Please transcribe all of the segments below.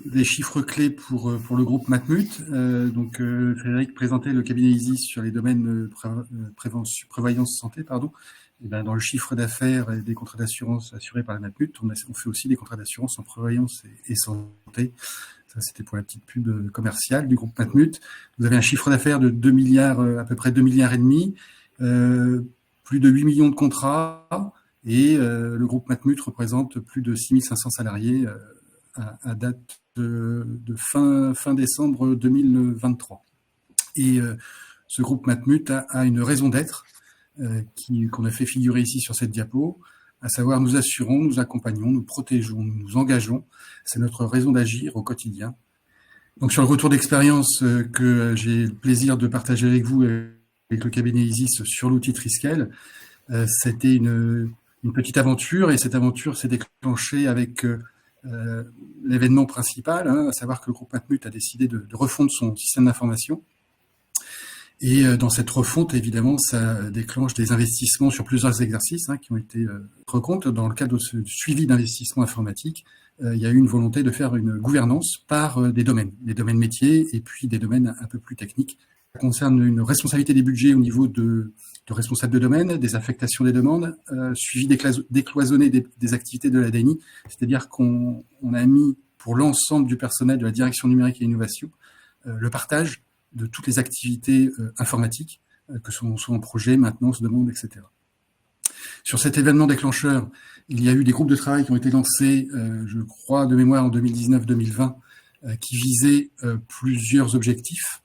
Des chiffres clés pour le groupe Matmut. Frédéric présentait le cabinet ISIS sur les domaines prévoyance santé, pardon. Et ben, dans le chiffre d'affaires et des contrats d'assurance assurés par la Matmut, on fait aussi des contrats d'assurance en prévoyance et santé. Ça, c'était pour la petite pub commerciale du groupe Matmut. Vous avez un chiffre d'affaires de 2 milliards, à peu près 2 milliards et demi, plus de 8 millions de contrats, et le groupe Matmut représente plus de 6500 salariés à date de fin décembre 2023. Et ce groupe Matmut a une raison d'être qu'on a fait figurer ici sur cette diapo, à savoir nous assurons, nous accompagnons, nous protégeons, nous engageons. C'est notre raison d'agir au quotidien. Donc sur le retour d'expérience que j'ai le plaisir de partager avec vous, avec le cabinet ISIS sur l'outil Triskel, c'était une petite aventure, et cette aventure s'est déclenchée avec l'événement principal, à savoir que le groupe Matmut a décidé de refondre son système d'information. Et dans cette refonte, évidemment, ça déclenche des investissements sur plusieurs exercices qui ont été recompte. Dans le cadre de ce suivi d'investissement informatique, il y a eu une volonté de faire une gouvernance par des domaines métiers et puis des domaines un peu plus techniques. Ça concerne une responsabilité des budgets au niveau de responsables de domaine, des affectations des demandes, suivi décloisonné des activités de l'ADNI, c'est-à-dire qu'on a mis pour l'ensemble du personnel de la direction numérique et innovation le partage de toutes les activités informatiques, que sont en projet, maintenance, demande, etc. Sur cet événement déclencheur, il y a eu des groupes de travail qui ont été lancés, je crois, de mémoire en 2019-2020, qui visaient plusieurs objectifs.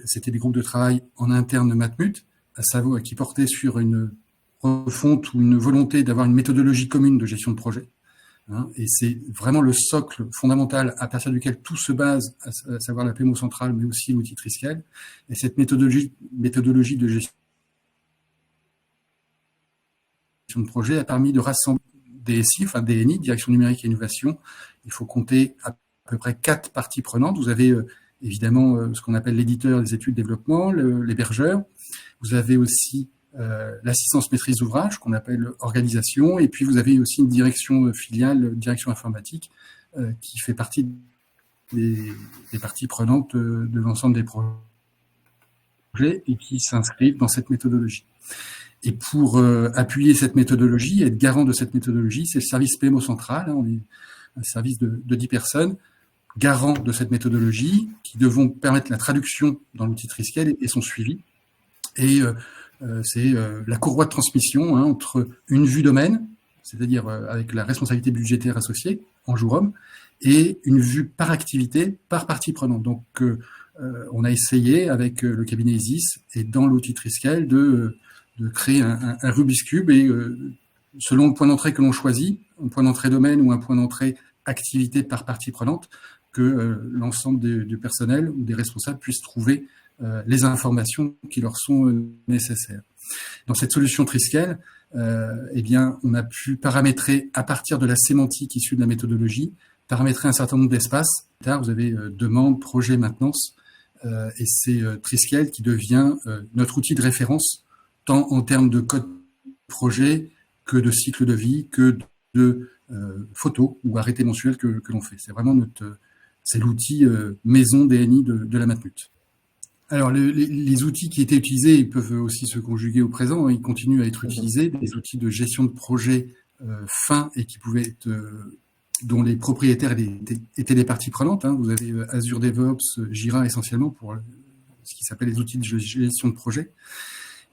C'était des groupes de travail en interne de Matmut, à savoir qui portaient sur une refonte ou une volonté d'avoir une méthodologie commune de gestion de projet. Et c'est vraiment le socle fondamental à partir duquel tout se base, à savoir la PMO centrale, mais aussi l'outil Triskel. Et cette méthodologie de gestion de projet a permis de rassembler DSI, enfin DNI, Direction numérique et innovation. Il faut compter à peu près 4 parties prenantes. Vous avez évidemment ce qu'on appelle l'éditeur des études de développement, l'hébergeur. Vous avez aussi l'assistance maîtrise d'ouvrage, qu'on appelle organisation, et puis vous avez aussi une direction filiale, direction informatique, qui fait partie des parties prenantes de l'ensemble des projets et qui s'inscrivent dans cette méthodologie. Et pour appuyer cette méthodologie, être garant de cette méthodologie, c'est le service PMO central, on est un service de 10 personnes, garant de cette méthodologie, qui devront permettre la traduction dans l'outil Triskel et son suivi. Et c'est la courroie de transmission entre une vue domaine, c'est-à-dire avec la responsabilité budgétaire associée en jour homme, et une vue par activité, par partie prenante. Donc, on a essayé avec le cabinet ISIS et dans l'outil Triskel de créer un Rubik's Cube, et selon le point d'entrée que l'on choisit, un point d'entrée domaine ou un point d'entrée activité par partie prenante, que l'ensemble du personnel ou des responsables puissent trouver les informations qui leur sont nécessaires. Dans cette solution Triskel, eh bien, on a pu paramétrer à partir de la sémantique issue de la méthodologie, paramétrer un certain nombre d'espaces. Vous avez demande, projet, maintenance, et c'est Triskel qui devient notre outil de référence, tant en termes de code projet que de cycle de vie, que de photos ou arrêtés mensuels que l'on fait. C'est vraiment c'est l'outil maison DNI de la Matmut. Alors, les outils qui étaient utilisés, ils peuvent aussi se conjuguer au présent, ils continuent à être utilisés, des outils de gestion de projet fins et qui pouvaient être, dont les propriétaires étaient des parties prenantes. Vous avez Azure DevOps, Jira essentiellement pour ce qui s'appelle les outils de gestion de projet.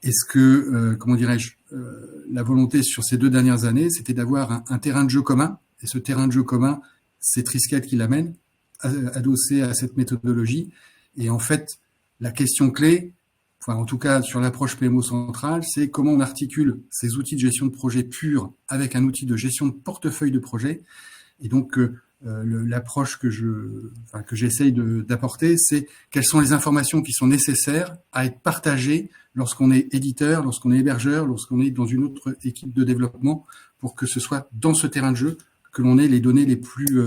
Est-ce que, comment dirais-je, la volonté sur ces 2 dernières années, c'était d'avoir un terrain de jeu commun, et ce terrain de jeu commun, c'est Triskel qui l'amène, adossé à cette méthodologie, et en fait, la question clé, enfin en tout cas sur l'approche PMO centrale, c'est comment on articule ces outils de gestion de projet purs avec un outil de gestion de portefeuille de projet. Et donc l'approche que j'essaye d'apporter, c'est quelles sont les informations qui sont nécessaires à être partagées lorsqu'on est éditeur, lorsqu'on est hébergeur, lorsqu'on est dans une autre équipe de développement, pour que ce soit dans ce terrain de jeu que l'on ait les données les plus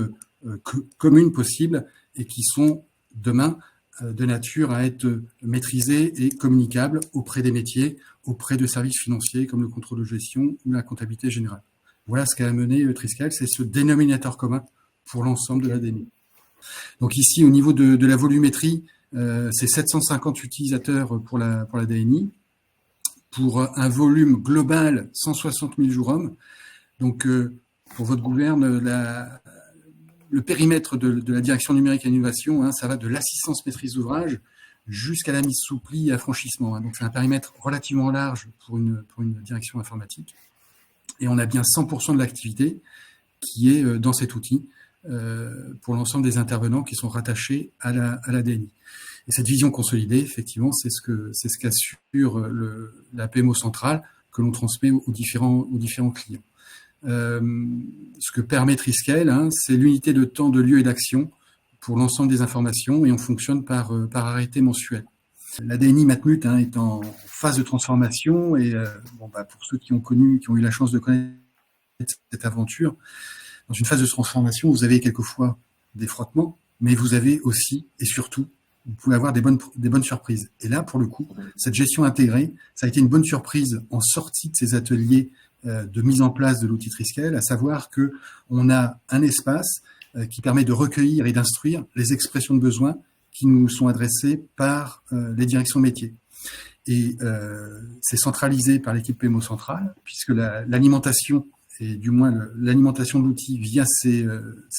communes possibles et qui sont demain de nature à être maîtrisée et communicable auprès des métiers, auprès de services financiers comme le contrôle de gestion ou la comptabilité générale. Voilà ce qu'a amené Triskel, c'est ce dénominateur commun pour l'ensemble de la DNI. Donc ici, au niveau de la volumétrie, c'est 750 utilisateurs pour la DNI, pour un volume global 160 000 jours hommes. Donc, pour votre gouverne, le périmètre de la direction numérique et innovation, ça va de l'assistance maîtrise d'ouvrage jusqu'à la mise sous pli et affranchissement. Donc, c'est un périmètre relativement large pour une direction informatique. Et on a bien 100% de l'activité qui est dans cet outil pour l'ensemble des intervenants qui sont rattachés à la DNI. Et cette vision consolidée, effectivement, c'est ce qu'assure la PMO centrale que l'on transmet aux différents clients. Ce que permet Triskel, c'est l'unité de temps, de lieu et d'action pour l'ensemble des informations, et on fonctionne par arrêté mensuel. La DNI Matmut est en phase de transformation, et pour ceux qui ont eu la chance de connaître cette aventure, dans une phase de transformation, vous avez quelquefois des frottements, mais vous avez aussi et surtout, vous pouvez avoir des bonnes surprises. Et là, pour le coup, cette gestion intégrée, ça a été une bonne surprise en sortie de ces ateliers de mise en place de l'outil Triskel, à savoir que on a un espace qui permet de recueillir et d'instruire les expressions de besoins qui nous sont adressées par les directions métiers. Et c'est centralisé par l'équipe PMO centrale, puisque l'alimentation, et du moins l'alimentation de l'outil via ces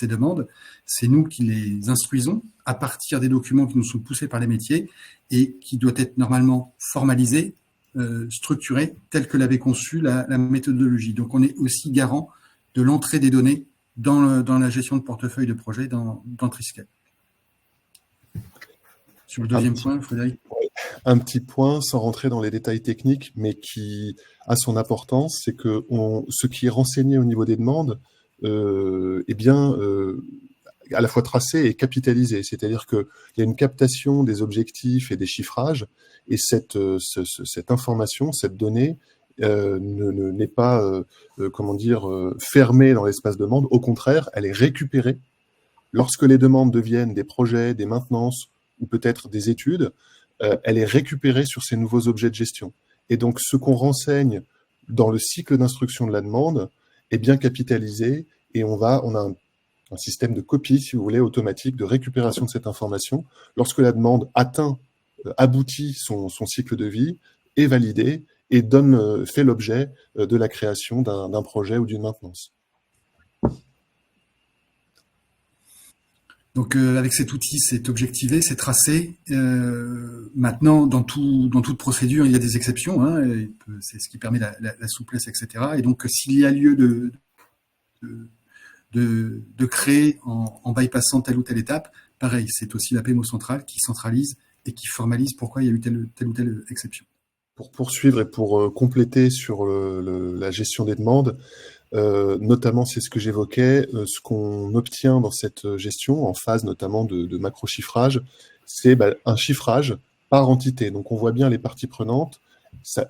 demandes, c'est nous qui les instruisons à partir des documents qui nous sont poussés par les métiers et qui doivent être normalement formalisés, structurés, tel que l'avait conçu la méthodologie. Donc, on est aussi garant de l'entrée des données dans la gestion de portefeuille de projet dans Triskel. Sur le deuxième point, Frédéric. Un petit point, sans rentrer dans les détails techniques, mais qui a son importance, c'est que ce qui est renseigné au niveau des demandes est bien à la fois tracé et capitalisé. C'est-à-dire qu'il y a une captation des objectifs et des chiffrages, et cette information, cette donnée, n'est pas fermée dans l'espace demande. Au contraire, elle est récupérée. Lorsque les demandes deviennent des projets, des maintenances ou peut-être des études, elle est récupérée sur ces nouveaux objets de gestion. Et donc, ce qu'on renseigne dans le cycle d'instruction de la demande est bien capitalisé, et on a un système de copie, si vous voulez, automatique de récupération de cette information. Lorsque la demande aboutit son cycle de vie, est validée et fait l'objet de la création d'un projet ou d'une maintenance. Donc, avec cet outil, c'est objectivé, c'est tracé. Maintenant, dans toute procédure, il y a des exceptions. C'est ce qui permet la souplesse, etc. Et donc, s'il y a lieu de créer en bypassant telle ou telle étape, pareil, c'est aussi la PMO centrale qui centralise et qui formalise pourquoi il y a eu telle ou telle exception. Pour poursuivre et pour compléter sur la gestion des demandes, notamment, c'est ce que j'évoquais, ce qu'on obtient dans cette gestion, en phase notamment de macro-chiffrage, c'est un chiffrage par entité. Donc, on voit bien les parties prenantes.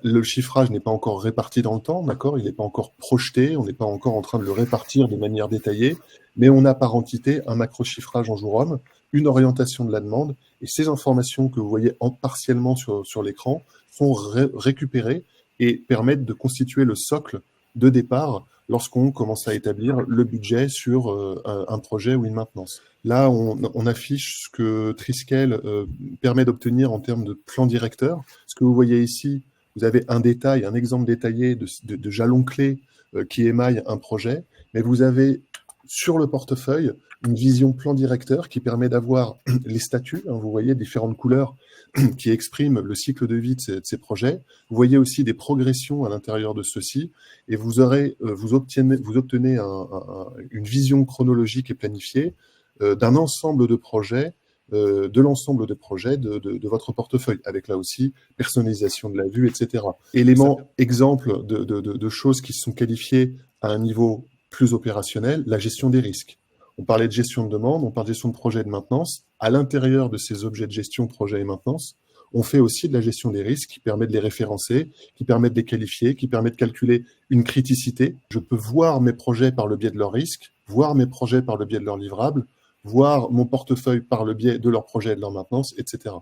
Le chiffrage n'est pas encore réparti dans le temps, d'accord ? Il n'est pas encore projeté, on n'est pas encore en train de le répartir de manière détaillée, mais on a par entité un macro-chiffrage en jour homme, une orientation de la demande, et ces informations que vous voyez partiellement sur l'écran sont récupérées et permettent de constituer le socle de départ lorsqu'on commence à établir le budget sur un projet ou une maintenance. Là, on affiche ce que Triskel permet d'obtenir en termes de plan directeur. Ce que vous voyez ici, vous avez un exemple détaillé de jalons clés qui émaillent un projet, mais vous avez sur le portefeuille une vision plan directeur qui permet d'avoir les statuts, vous voyez différentes couleurs qui expriment le cycle de vie de ces projets. Vous voyez aussi des progressions à l'intérieur de ceux-ci, et vous obtenez une vision chronologique et planifiée d'un ensemble de projets, de l'ensemble de projets de votre portefeuille, avec là aussi personnalisation de la vue, etc. Exemple de choses qui sont qualifiées à un niveau plus opérationnel, la gestion des risques. On parlait de gestion de demande, on parle de gestion de projet et de maintenance. À l'intérieur de ces objets de gestion, projet et maintenance, on fait aussi de la gestion des risques qui permet de les référencer, qui permet de les qualifier, qui permet de calculer une criticité. Je peux voir mes projets par le biais de leurs risques, voir mes projets par le biais de leurs livrables, voir mon portefeuille par le biais de leur projet et de leur maintenance, etc.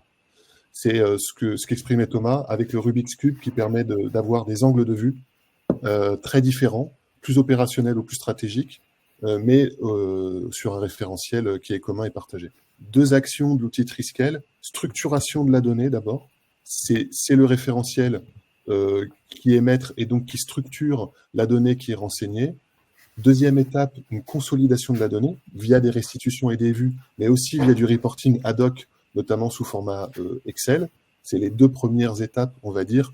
C'est ce qu'exprimait Thomas avec le Rubik's Cube qui permet d'avoir des angles de vue très différents, plus opérationnels ou plus stratégiques, mais sur un référentiel qui est commun et partagé. 2 actions de l'outil Triskel, structuration de la donnée d'abord, c'est le référentiel qui est maître et donc qui structure la donnée qui est renseignée. Deuxième étape, une consolidation de la donnée via des restitutions et des vues, mais aussi via du reporting ad hoc, notamment sous format Excel. C'est les 2 premières étapes, on va dire,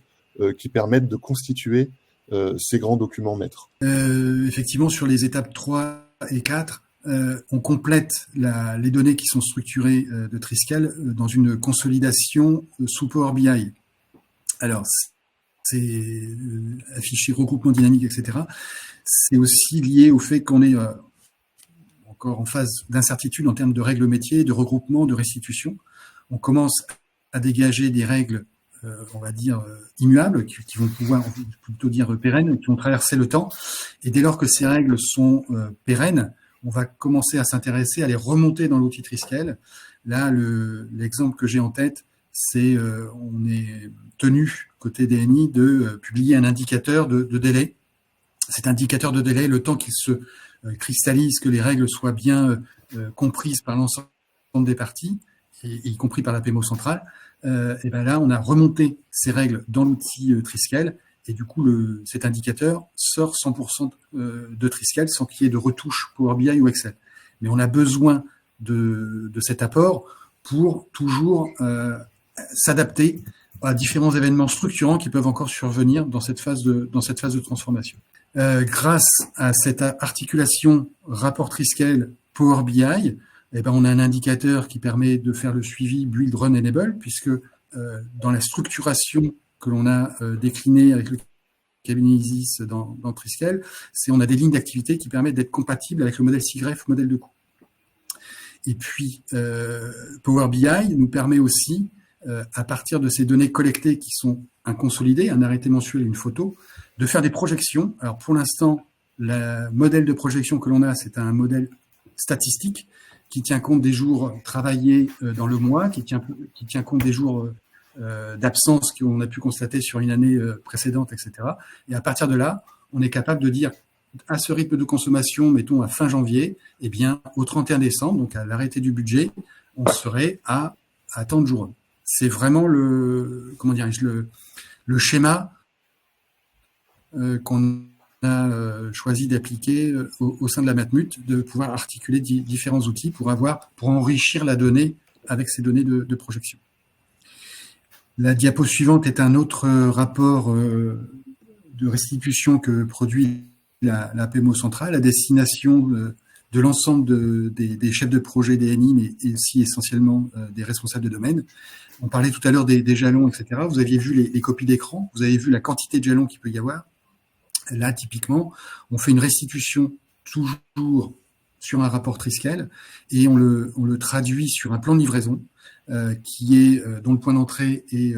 qui permettent de constituer ces grands documents maîtres. Effectivement, sur les étapes 3 et 4, on complète les données qui sont structurées de Triskel dans une consolidation sous Power BI. Alors, c'est affiché regroupement dynamique, etc. C'est aussi lié au fait qu'on est encore en phase d'incertitude en termes de règles métiers, de regroupement, de restitution. On commence à dégager des règles, on va dire, immuables, qui vont pouvoir, plutôt dire pérennes, qui vont traverser le temps. Et dès lors que ces règles sont pérennes, on va commencer à s'intéresser, à les remonter dans l'outil Triskel. Là, l'exemple que j'ai en tête, c'est on est tenu, côté DNI, de publier un indicateur de délai. Cet indicateur de délai, le temps qu'il se cristallise, que les règles soient bien comprises par l'ensemble des parties, y compris par la PMO centrale, et ben là, on a remonté ces règles dans l'outil Triskel, et du coup, cet indicateur sort 100% de Triskel sans qu'il y ait de retouche Power BI ou Excel. Mais on a besoin de cet apport pour toujours s'adapter à différents événements structurants qui peuvent encore survenir dans cette phase de transformation. Grâce à cette articulation rapport Triskel Power BI, eh ben, on a un indicateur qui permet de faire le suivi build, run, enable, puisque dans la structuration que l'on a déclinée avec le cabinet ISIS dans Triskel, on a des lignes d'activité qui permettent d'être compatibles avec le modèle SIGREF, modèle de coût. Et puis, Power BI nous permet aussi, à partir de ces données collectées qui sont un consolidé, un arrêté mensuel et une photo, de faire des projections. Alors, pour l'instant, le modèle de projection que l'on a, c'est un modèle statistique qui tient compte des jours travaillés dans le mois, qui tient compte des jours d'absence qu'on a pu constater sur une année précédente, etc. Et à partir de là, on est capable de dire, à ce rythme de consommation, mettons à fin janvier, eh bien, au 31 décembre, donc à l'arrêté du budget, on serait à tant de jours. C'est vraiment le schéma qu'on a choisi d'appliquer au sein de la Matmut, de pouvoir articuler différents outils pour enrichir la donnée avec ces données de projection. La diapo suivante est un autre rapport de restitution que produit la PMO centrale à destination de l'ensemble des chefs de projet DNI, mais aussi essentiellement des responsables de domaine. On parlait tout à l'heure des jalons, etc. Vous aviez vu les copies d'écran, vous avez vu la quantité de jalons qu'il peut y avoir. Là, typiquement, on fait une restitution toujours sur un rapport Triskel et on le traduit sur un plan de livraison dont le point d'entrée est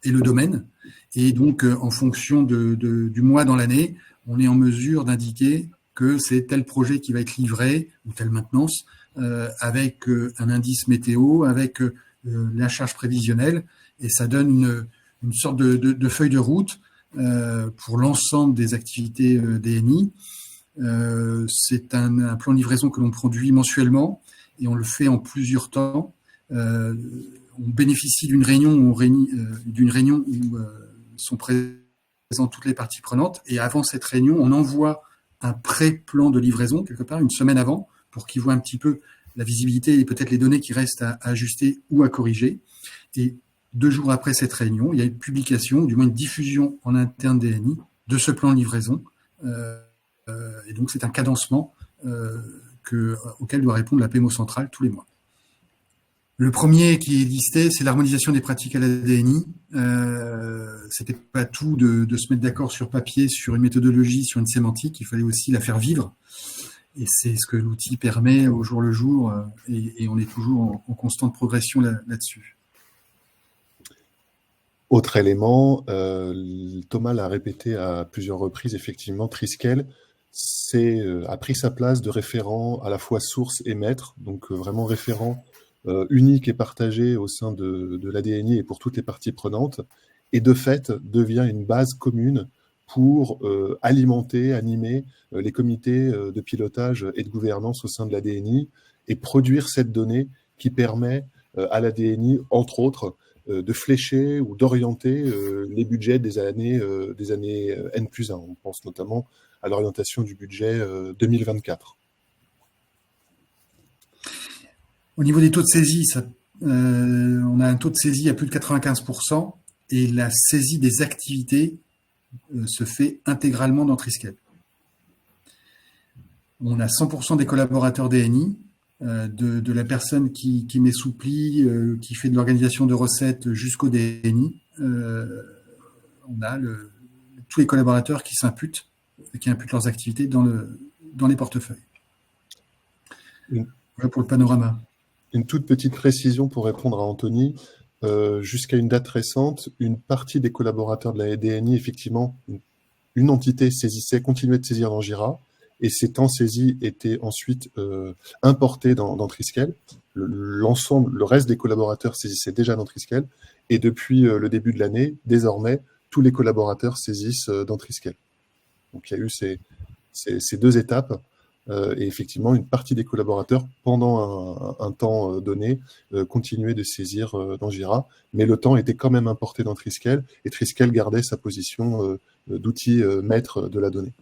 le domaine. Et donc, en fonction du mois dans l'année, on est en mesure d'indiquer que c'est tel projet qui va être livré ou telle maintenance avec un indice météo, avec la charge prévisionnelle, et ça donne une sorte de feuille de route pour l'ensemble des activités DNI. C'est un plan de livraison que l'on produit mensuellement et on le fait en plusieurs temps. On bénéficie d'une réunion où sont présentes toutes les parties prenantes, et avant cette réunion, on envoie un pré-plan de livraison quelque part une semaine avant pour qu'ils voient un petit peu la visibilité et peut-être les données qui restent à ajuster ou à corriger. Et 2 jours après cette réunion, il y a une publication, ou du moins une diffusion en interne DNI de ce plan de livraison. Et donc, c'est un cadencement auquel doit répondre la PMO centrale tous les mois. Le premier qui est listé, c'est l'harmonisation des pratiques à la DNI. C'était pas tout de se mettre d'accord sur papier, sur une méthodologie, sur une sémantique. Il fallait aussi la faire vivre. Et c'est ce que l'outil permet au jour le jour. Et on est toujours en constante progression là-dessus. Autre élément, Thomas l'a répété à plusieurs reprises, effectivement, Triskel, a pris sa place de référent à la fois source et maître, donc vraiment référent unique et partagé au sein de l'ADNI et pour toutes les parties prenantes, et de fait devient une base commune pour alimenter, animer les comités de pilotage et de gouvernance au sein de l'ADNI et produire cette donnée qui permet à l'ADNI, entre autres, de flécher ou d'orienter les budgets des années N+1. On pense notamment à l'orientation du budget 2024. Au niveau des taux de saisie, on a un taux de saisie à plus de 95% et la saisie des activités se fait intégralement dans Triskel. On a 100% des collaborateurs DNI, de la personne qui m'essouplit, qui fait de l'organisation de recettes jusqu'au DNI. On a tous les collaborateurs qui s'imputent, qui imputent leurs activités dans les portefeuilles. Voilà pour le panorama. Une toute petite précision pour répondre à Anthony. Jusqu'à une date récente, une partie des collaborateurs de la DNI, effectivement, une entité saisissait, continuait de saisir dans Jira, et ces temps saisis étaient ensuite importés dans Triskel. Le reste des collaborateurs saisissaient déjà dans Triskel, et depuis le début de l'année, désormais, tous les collaborateurs saisissent dans Triskel. Donc il y a eu ces deux étapes. Et effectivement, une partie des collaborateurs, pendant un temps donné, continuaient de saisir dans Jira, mais le temps était quand même importé dans Triskel, et Triskel gardait sa position d'outil maître de la donnée.